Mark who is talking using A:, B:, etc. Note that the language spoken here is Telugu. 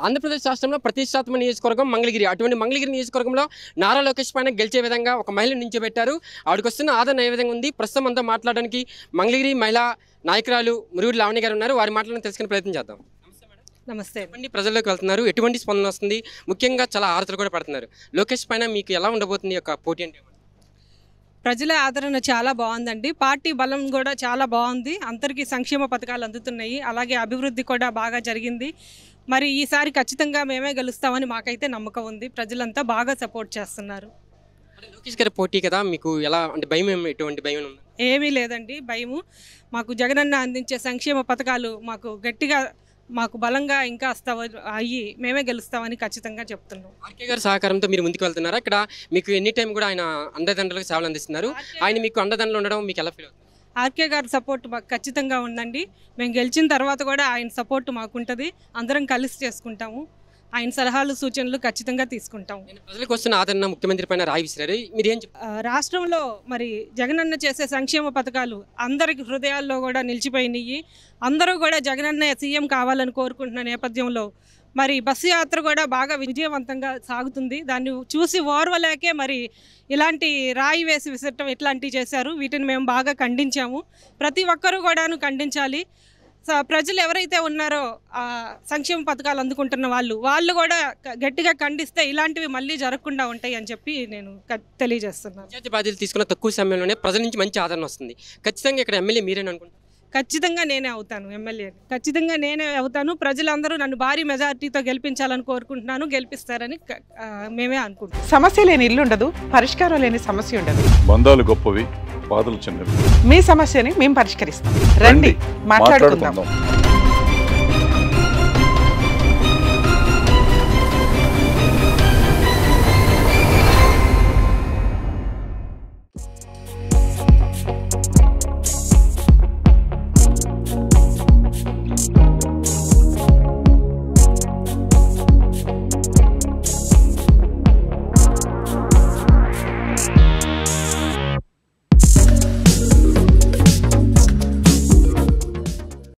A: ఆంధ్రప్రదేశ్ రాష్ట్రంలో ప్రతిష్టాత్మక నియోజకవర్గం మంగళగిరి. అటువంటి మంగళగిరి నియోజకవర్గంలో నారా లోకేష్ పైన గెలిచే విధంగా ఒక మహిళను నించోబెట్టారు. ఆవిడకి వస్తున్న ఆదరణ ఏ విధంగా ఉంది? ప్రస్తుతం అంతా మాట్లాడడానికి మంగళగిరి మహిళా నాయకురాలు మురుగుడు లావణ్య గారు ఉన్నారు. వారి మాటలను తెలుసుకునే ప్రయత్నం చేద్దాం.
B: నమస్తే.
A: చెప్పండి, ప్రజల్లోకి వెళ్తున్నారు, ఎటువంటి స్పందన వస్తుంది? ముఖ్యంగా చాలా ఆరతలు కూడా పడుతున్నారు. లోకేష్ పైన మీకు ఎలా ఉండబోతుంది యొక్క పోటీ అంటే?
B: ప్రజల ఆదరణ చాలా బాగుందండి. పార్టీ బలం కూడా చాలా బాగుంది. అందరికీ సంక్షేమ పథకాలు అందుతున్నాయి. అలాగే అభివృద్ధి కూడా బాగా జరిగింది. మరి ఈసారి ఖచ్చితంగా మేమే గెలుస్తామని మాకైతే నమ్మకం ఉంది. ప్రజలంతా బాగా సపోర్ట్ చేస్తున్నారు.
A: లోకేష్ గారి పోటీ కదా, మీకు ఎలా అంటే భయం, ఎటువంటి భయం ఉంది?
B: ఏమీ లేదండి భయము. మాకు జగనన్న అందించే సంక్షేమ పథకాలు మాకు బలంగా ఇంకా అయ్యి మేమే గెలుస్తామని ఖచ్చితంగా చెప్తున్నాం.
A: ఆర్కే గారి సహకారంతో మీరు ముందుకు వెళ్తున్నారా? ఇక్కడ మీకు ఎనీ టైం కూడా ఆయన అండదండలకు సేవలు అందిస్తున్నారు. ఆయన మీకు అండదండలు ఉండడం మీకు ఎలా ఫీల్ అవుతుంది?
B: ఆర్కే గారి సపోర్ట్ మాకు ఖచ్చితంగా ఉందండి. మేము గెలిచిన తర్వాత కూడా ఆయన సపోర్ట్ మాకుంటుంది. అందరం కలిసి చేసుకుంటాము. ఆయన సలహాలు సూచనలు ఖచ్చితంగా తీసుకుంటాము.
A: ప్రజలకు వస్తున్న ఆదరణ ముఖ్యమంత్రి పైన రాయి విసిరారు, మీరేం చెప్తారు?
B: రాష్ట్రంలో మరి జగనన్న చేసే సంక్షేమ పథకాలు అందరికి హృదయాల్లో కూడా నిలిచిపోయినాయి. అందరూ కూడా జగనన్న సీఎం కావాలని కోరుకుంటున్న నేపథ్యంలో మరి బస్సు యాత్ర కూడా బాగా విజయవంతంగా సాగుతుంది. దాన్ని చూసి ఓర్వలేకే మరి ఇలాంటి రాయి వేసి విసరటం ఇట్లాంటివి చేశారు. వీటిని మేము బాగా ఖండించాము. ప్రతి ఒక్కరూ కూడాను ఖండించాలి. ప్రజలు ఎవరైతే ఉన్నారో సంక్షేమ పథకాలు అందుకుంటున్న వాళ్ళు కూడా గట్టిగా ఖండిస్తే ఇలాంటివి మళ్ళీ జరగకుండా ఉంటాయి అని చెప్పి నేను తెలియజేస్తున్నాను.
A: పంచాయతీ బాధ్యతలు తీసుకున్న తక్కువ సమయంలోనే ప్రజల నుంచి మంచి ఆదరణ వస్తుంది. ఖచ్చితంగా ఇక్కడ ఎమ్మెల్యే మీరేనా అనుకుంటారు?
B: ఖచ్చితంగా నేనే అవుతాను ఎమ్మెల్యే. ఖచ్చితంగా నేనే అవుతాను. ప్రజలందరూ నన్ను భారీ మెజారిటీతో గెలిపించాలని కోరుకుంటున్నాను. గెలిపిస్తారని మేమే అనుకుంటున్నాం.
C: సమస్య లేని ఇల్లు ఉండదు, పరిష్కారం లేని సమస్య ఉండదు.
D: బంధాలు గొప్పవి, బాధలు చిన్నవి.
C: మీ సమస్యని మేము పరిష్కరిస్తాం. రండి, మాట్లాడుకుందాం.